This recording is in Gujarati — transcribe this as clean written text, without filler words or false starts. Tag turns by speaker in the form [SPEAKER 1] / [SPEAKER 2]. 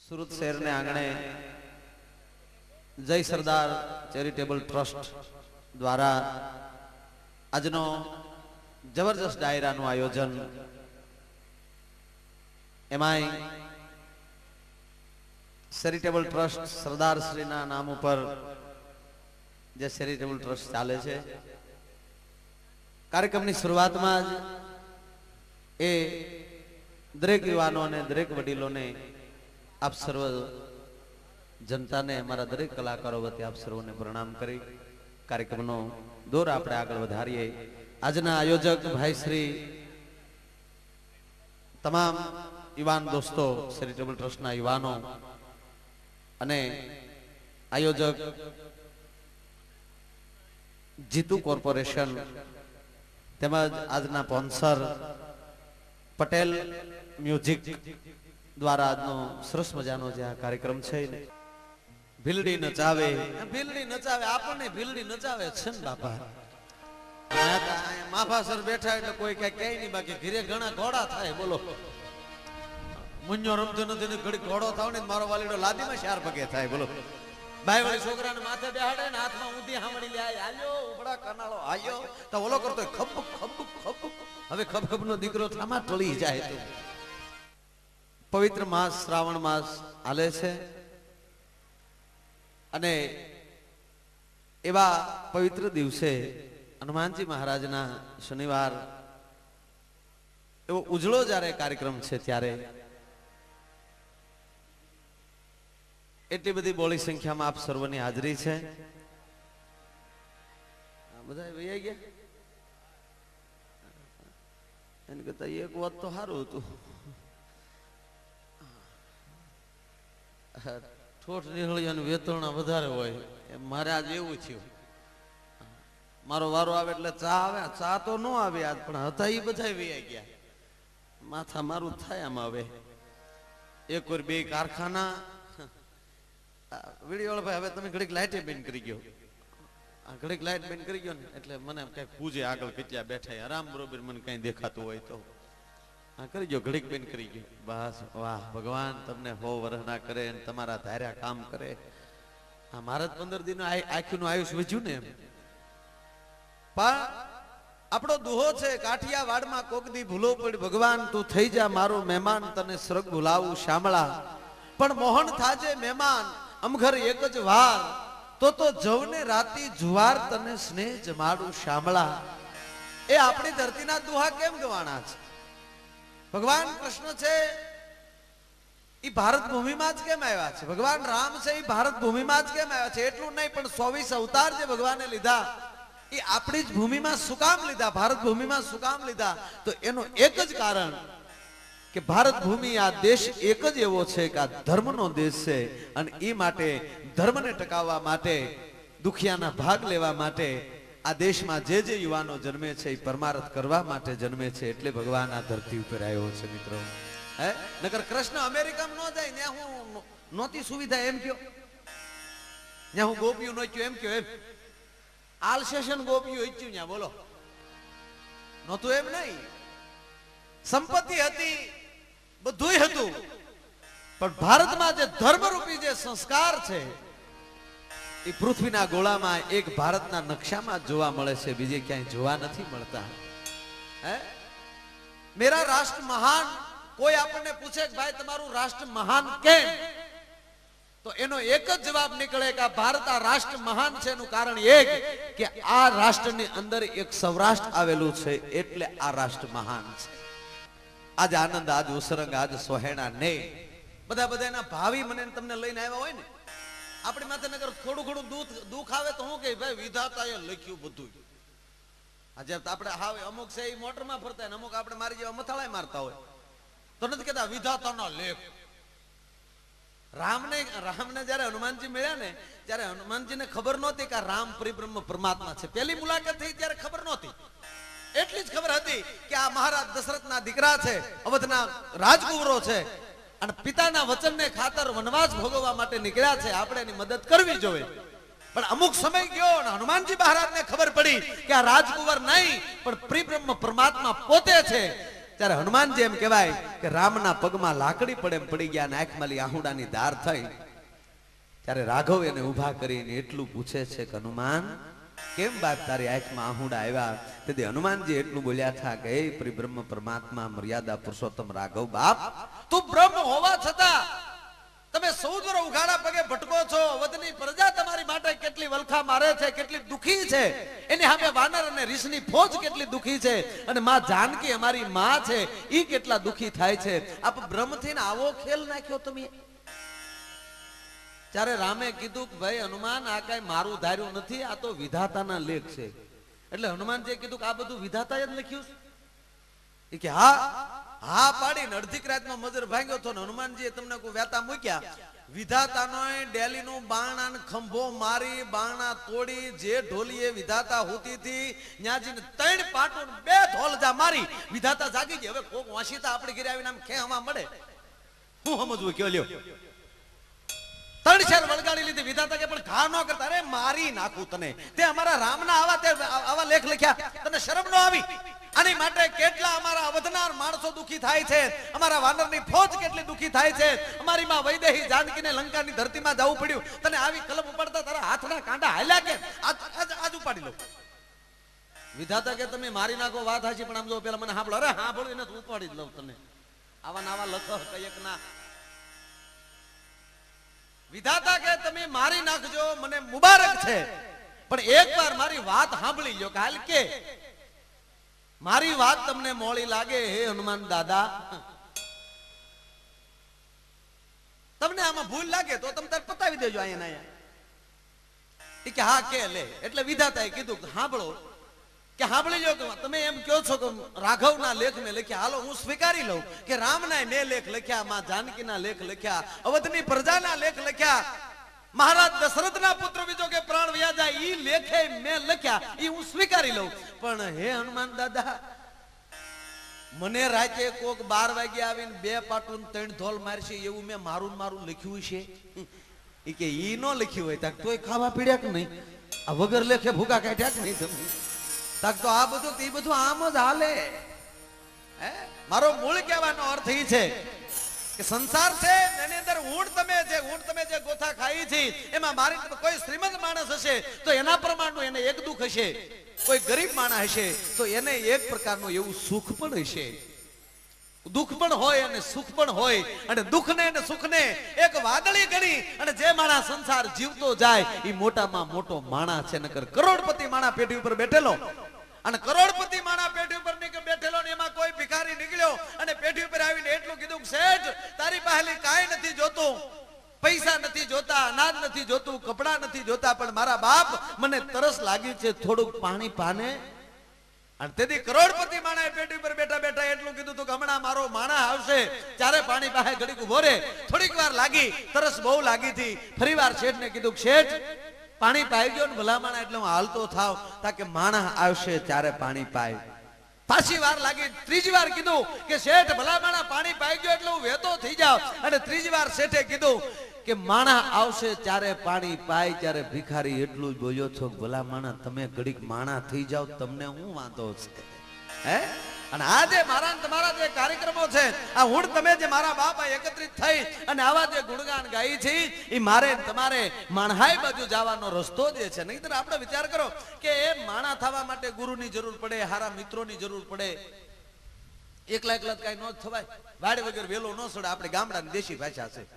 [SPEAKER 1] સુરત શહેરને આંગણે જય સરદાર ચેરિટેબલ ટ્રસ્ટ દ્વારા આજનો જબરજસ્ત ડાયરાનું આયોજન, એમાંય ચેરિટેબલ ટ્રસ્ટ સરદાર શ્રીના નામ ઉપર જે ચેરિટેબલ ટ્રસ્ટ ચાલે છે, કાર્યક્રમની શરૂઆતમાં જ એ દરેક યુવાનો અને દરેક વડીલોને આપ સર્વ જનતાને, અમારા દરેક કલાકારો વતી આપ સર્વને પ્રણામ કરી કાર્યક્રમનો દોર આપણે આગળ વધારીએ. આજના આયોજક ભાઈ શ્રી, તમામ યુવાન દોસ્તો, ચેરિટેબલ ટ્રસ્ટના યુવાનો અને આયોજક જીતુ કોર્પોરેશન તેમજ આજના સ્પોન્સર પટેલ મ્યુઝિક દ્વારા આજનો સરસ મજાનો જે આ કાર્યક્રમ છે ને, ભીલડી નચાવે આપણને ભીલડી નચાવે છે ને બાપા. માફાસર બેઠા એટલે કોઈ કઈ કહે નહીં, બાકી ઘરે ઘણા ઘોડા થાય. બોલો, મુન્યો રમતો નથી ને ઘડી ઘોડો થાવ ને મારો વાલીડો લાદીમાં 4 પગે થાય. બોલો, ભાઈ વાળી છોકરાને માથે બેહાડે ને હાથમાં ઊંધી સાંભળી લે, હાલ્યો ઉબડા કનાળો હાલ્યો તો ઓલો કરતો ખબ ખબ ખબ. હવે ખબ ખબ નો દીકરો થામાં ટળી જાય. તો પવિત્ર માસ શ્રાવણ માસ હાલે છે અને એવા પવિત્ર દિવસે હનુમાનજી મહારાજના શનિવાર એવો ઉજળો જ્યારે કાર્યક્રમ છે, ત્યારે એટલી બધી બોળી સંખ્યામાં આપ સર્વની હાજરી છે. બધા વૈયા ગયા, એને કરતા એક વાત તો સારું હતું, ઠોઠ નિહળિયાનું વેતરણા વધારે હોય. મારે આજ એવું થયું, મારો વારો આવે એટલે ચા આવે. ચા તો ન આવે આજ, પણ હતા એ બધા વૈયા ગયા. માથા મારું થાય આમ. આવે એક વાર 2 કારખાના વિડીયો વાળા ભાઈ, હવે તમે ઘડીક લાઈટ બંધ કરી ગયો, ઘડીક લાઈટ બંધ કરી ગયો ને એટલે મને કઈ પૂજે આગળ કેટલા બેઠા આરામ બરોબર મને કઈ દેખાતું હોય તો કરી ગયો, ઘડીક બંધ કરી ગયો. બસ, વાહ ભગવાન તમને 100 વર્ષ ના કરે અને તમારા ધાર્યા કામ કરે. આ મારા 15 દિન આખીનું આયુષ્ય વધ્યું ને એમ. પણ આપણો દુહો છે, કાઠિયાવાડમાં કોક દી ભૂલો પડી ભગવાન તું થઈ જા મારો મહેમાન, તને સ્વર્ગ ભૂલાવું શામળા. પણ મોહન થાજે મહેમાન અમઘર એક જ વાર, તો જવને રાતી જુવાર તને સ્નેહ જમાડું શામળા. એ આપણી ધરતીના દુહા કેમ ગવાણા છે? ભગવાન કૃષ્ણ છે એ ભારત ભૂમિમાં જ કેમ આવ્યા છે? ભગવાન રામ છે એ ભારત ભૂમિમાં જ કેમ આવ્યા છે? એટલું નહીં, પણ 24 અવતાર જે ભગવાને લીધા એ આપણી જ ભૂમિમાં શું કામ લીધા? ભારત ભૂમિમાં શું કામ લીધા? તો એનું એક જ કારણ કે ભારત ભૂમિ, આ દેશ એક જ એવો છે કે આ ધર્મનો દેશ છે, અને એ માટે ધર્મને ટકાવવા માટે, દુખિયાના ભાગ લેવા માટે આ દેશમાં જે જે યુવાનો જન્મે છે એ પરમારથ કરવા માટે જન્મે છે. એટલે ભગવાન આ ધરતી ઉપર આવ્યો છે મિત્રો. હે નકર કૃષ્ણ અમેરિકામાં ન જાય, ત્યાં હું નહોતી સુવિધા એમ કયો, ત્યાં હું ગોપીઓ નો કયો એમ કયો, એમ આલસેશન ગોપીઓ ઈચ્છ્યું ત્યાં. બોલો, નહોતું એમ નહીં. સંપત્તિ હતી, બધુંય હતું, પણ ભારતમાં જે ધર્મરૂપી જે સંસ્કાર છે એ પૃથ્વીના ગોળામાં એક ભારતના નકશામાં જોવા મળે છે, બીજે ક્યાંય જોવા નથી મળતા. હે મેરા રાષ્ટ્ર મહાન. કોઈ આપણને પૂછે કે ભાઈ તમારું રાષ્ટ્ર મહાન કેમ, તો એનો એક જ જવાબ નીકળે કે આ ભારત આ રાષ્ટ્ર મહાન છે. એનું કારણ એક કે આ રાષ્ટ્રની અંદર એક સૌરાષ્ટ્ર આવેલું છે, એટલે આ રાષ્ટ્ર મહાન છે. આજ આનંદ, આજ ઉસરંગ, આજ સોહેણા ને બધાના ભાવિ મને તમને લઈને આવ્યા હોય ને, આપણી માથે નગર થોડું દુઃખ આવે તો હું કે ભાઈ વિધાતાએ લખ્યું બધું. આજે આપણે હાવે અમુક છે એ મોટરમાં ફરતા, અમુક આપણે મારી જેવા મથાળાય મારતા હોય, તો નથી કહેતા વિધાતાનો લેખ. રામને જયારે હનુમાનજી મળ્યા ને, ત્યારે હનુમાનજીને ખબર નહોતી કે રામ પરિબ્રહ્મ પરમાત્મા છે. પહેલી મુલાકાત થઈ ત્યારે ખબર નહોતી. એટલી જ ખબર હતી કે આ મહારાજ દશરથના દીકરા છે, અવધના રાજકુંવરો છે, અને પિતાના વચનને ખાતર વનવાસ ભોગવવા માટે નીકળ્યા છે, આપણે એની મદદ કરવી જોઈએ. પણ અમુક સમય ગયો અને હનુમાનજી મહારાજને ખબર પડી કે આ રાજકુંવર નહીં પણ પરિબ્રહ્મ પરમાત્મા પોતે છે. ત્યારે હનુમાનજી એમ કહેવાય કે રામના પગમાં લાકડી પડે એમ પડી ગયા, અને આંખમાં આહુડાની ધાર થઈ. ત્યારે રાઘવ એને ઊભા કરીને એટલું પૂછે છે કે હનુમાન, કેમ બાપ તારી આંખમાં આહુડા આવ્યા? તેથી હનુમાનજી એટલું બોલ્યા હતા કે હે પરિબ્રહ્મ પરમાત્મા મર્યાદા પુરુષોત્તમ રાઘવ બાપ, તું બ્રહ્મ હોવા છતાં તમે સૌદર ઉઘાડા પગે ભટકો છો. અવધની પ્રજા તમારી માટે કેટલી વલખા મારે છે, કેટલી દુખી છે. એની સામે વાનર અને ઋષિની ફોજ કેટલી દુખી છે, અને માં જાનકી અમારી માં છે ઈ કેટલા દુખી થાય છે. આપ બ્રહ્મથી ને આવો ખેલ નાખ્યો તમે. ત્યારે રામે કીધું કે ભાઈ હનુમાન, આ કઈ મારું ધાર્યું નથી, આ તો વિધાતાના લેખ છે. એટલે હનુમાનજીએ કીધું કે આ બધું વિધાતાએ જ લખ્યું છે. કે હા પાડીને અડધી રાતમાં મજર ભાંગ્યો તો હનુમાનજીએ તમને કોઈ વેતા મૂક્યા. વિધાતાનો ડેલીનું બાણા ને ખંભો મારી, બાણા તોડી, જે ઢોલીએ વિધાતા હોતી હતી ન્યાજીને 3 પાટું 2 ધોલજા મારી વિધાતા જાગી ગઈ. હવે કોક વાંસીતા આપણે ઘરે આવીને આમ ખેહવા મળે, હું સમજવું કયો લ્યો. 3 શેર વળગાડી લીધી. વિધાતા કે પણ ઘા ન કરતા, અરે મારી નાખું તને, તે અમારા રામના આવા લેખ લખ્યા, તને શરમ ન આવી? આની માટે કેટલા અમારા અવધનાર માણસો દુખી થાય છે, અમારા વાનરની ફોજ કેટલી દુખી થાય છે, અમારી માં વૈદેહી જાનકીને લંકાની ધરતીમાં જવું પડ્યું. તને આવી કલમ ઉપાડતા તારા હાથના કાંડા હાલ્યા કે આજ ઉપાડી લો. વિધાતા કે તમે મારી નાખો વાત હાચી, પણ આમ જો પેલા મને સાંભળો. અરે સાંભળો એને ઉપાડી જ લઉં તને. આવા લખો કયક ના. વિધાતા કે તમે મારી નાખજો, મને મુબારક છે, પણ એકવાર મારી વાત સાંભળી લો. કે હાલ કે મારી વાત તમને મોળી લાગે હે હનુમાન દાદા, તમને આમાં ભૂલ લાગે તો તમે તાર પતાવી દેજો અહીંયા. કે હા કે લે. એટલે વિધાતાએ કીધું કે સાંભળો, કે સાંભળી લો, કે તમે એમ કહો છો કે રાઘવના લેખ મેં લખ્યા, હાલો હું સ્વીકારી લઉં કે રામના મેં લેખ લખ્યા, માં જાનકીના લેખ લખ્યા, અવધની પ્રજાના લેખ લખ્યા, મહારાજ દશરથના પુત્ર બીજો કે પ્રાણ વ્યા જાય ઈ લેખે મેં લખ્યા, ઈ હું સ્વીકારી લઉં. પણ હે હનુમાન દાદા, મને રાતે કોક 12 વાગે આવીને 2 પાટું 3 ધોલ મારશે એવું મેં મારું લખ્યું છે? ઈ કે ઈ નો લખ્યું હોય તાક તોય ખાવા પીડ્યા કે નહીં? આ વગર લેખે ભૂકા કાઢ્યા કે નહીં તમે? તાક તો આ બધું આમ જ હાલે. મારો મૂળ કહેવાનો અર્થ ઈ છે કે સંસાર છે એની અંદર ઊંટ તમે જે ગોથા ખાઈ છે એમાં મારી કોઈ શ્રીમંત માણસ હશે તો એના પ્રમાણનું એને એક દુઃખ હશે, કોઈ ગરીબ માણસ હશે તો એને એક પ્રકારનું એવું સુખ પણ હશે. દુઃખ પણ હોય અને સુખ પણ હોય, અને દુઃખને અને સુખને એક વાદળી ગણી અને જે માણસ સંસાર જીવતો જાય એ મોટામાં મોટો માણસ છે. નકર કરોડપતિ માણસ પેઢી ઉપર બેઠેલો, અને કરોડપતિ માણા પેઢી ઉપર બેઠેલો ને એમાં કોઈ ભિખારી નીકળ્યો અને પેઢી ઉપર આવીને એટલું કીધું કે શેઠ તારી પાસે કાંઈ નથી જોતું, પૈસા નથી જોતા, અનાજ નથી જોતું, કપડા નથી જોતા, પણ મારા બાપ મને તરસ લાગી છે, થોડુંક પાણી પાને. અને તેથી કરોડપતિ માણાએ પેઢી ઉપર બેઠા બેઠા એટલું કીધું હતું કે હમણાં મારો માણા આવશે ત્યારે પાણી પાસે ઘડીક ઉભો રે. થોડીક વાર લાગી, તરસ બહુ લાગી હતી. ફરીવાર શેઠને કીધું કે શેઠ પાણી પાઈ ગયો ને ભલામણા, એટલે હું હાલતો થાવ તાકે માણસ આવશે ત્યારે પાણી પાય. પાછી વાર લાગી, ત્રીજી વાર કીધું કે શેઠ ભલામણા પાણી પાઈ ગયો એટલે હું વહેતો થઈ જાવ. અને ત્રીજી વાર શેઠે કીધું કે માણસ આવશે ત્યારે પાણી પાય. ત્યારે ભિખારી એટલું જ બોલ્યો છો કે ભલામણા તમે ઘડીક માણસ થઈ જાવ, તમને હું વાંધો છે? હે? અને આજે મારા તમારા જે કાર્યક્રમો છે, આ હું તમે જે મારા બાપા એકત્રિત થઈ અને આવા જે ગુણગાન ગાઈ છે, એ મારે તમારે માણહાઈ બાજુ જવાનો રસ્તો જે છે. નહીતર આપણે વિચાર કરો કે એ માણા થવા માટે ગુરુની જરૂર પડે, હારા મિત્રોની જરૂર પડે. એકલા કઈ ન થવાય. વાડ વગર વેલો ન સડે, આપણે ગામડાની દેશી ભાષા છે.